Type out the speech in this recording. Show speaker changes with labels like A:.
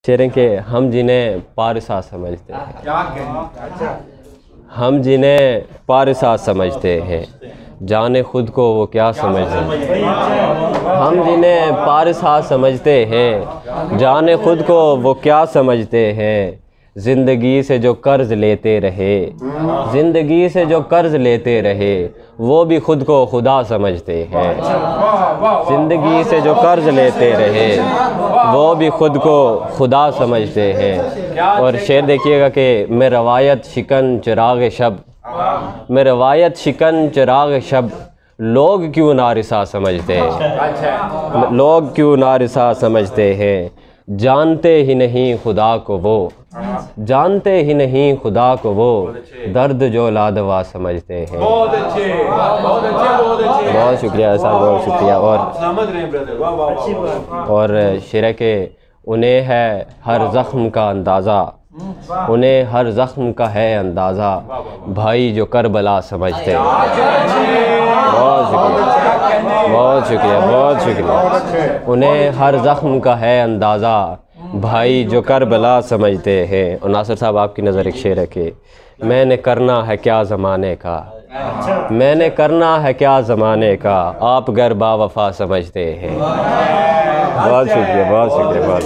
A: शेर के हम जिन्हें पारसा समझते हैं, हम जिन्हें पारसा समझते हैं, जाने खुद को वो क्या समझते हैं। हम जिन्हें पारसा समझते हैं, जाने खुद को वो क्या समझते हैं। ज़िंदगी से जो कर्ज़ लेते रहे, ज़िंदगी से जो कर्ज़ लेते रहे, वो भी खुद को खुदा समझते हैं। ज़िंदगी से जो कर्ज़ लेते रहे, वो भी खुद को खुदा समझते हैं। और शेर देखिएगा कि मैं रवायत शिकन चिराग शब, मैं रवायत शिकन चिराग शब, लोग क्यों नारिसा समझते हैं, लोग क्यों नारिसा समझते हैं। जानते ही नहीं खुदा को वो, जानते ही नहीं खुदा को वो, दर्द जो लादवा समझते हैं।
B: बहुत अच्छे, बहुत अच्छे, बहुत अच्छे।
A: बहुत शुक्रिया साहब, बहुत शुक्रिया। और शेर के उन्हें है हर ज़ख्म का अंदाज़ा, उन्हें हर ज़ख्म का है अंदाज़ा, भाई जो करबला समझते हैं। बहुत शुक्रिया, बहुत शुक्रिया, बहुत शुक्रिया। उन्हें हर ज़ख्म का है अंदाज़ा, भाई जो करबला समझते हैं। और नासिर साहब आपकी नज़र एक शेर है कि मैंने करना है क्या ज़माने का, मैंने करना है क्या ज़माने का, आप गर बावफ़ा समझते हैं। बहुत शुक्रिया, बहुत शुक्रिया, बहुत।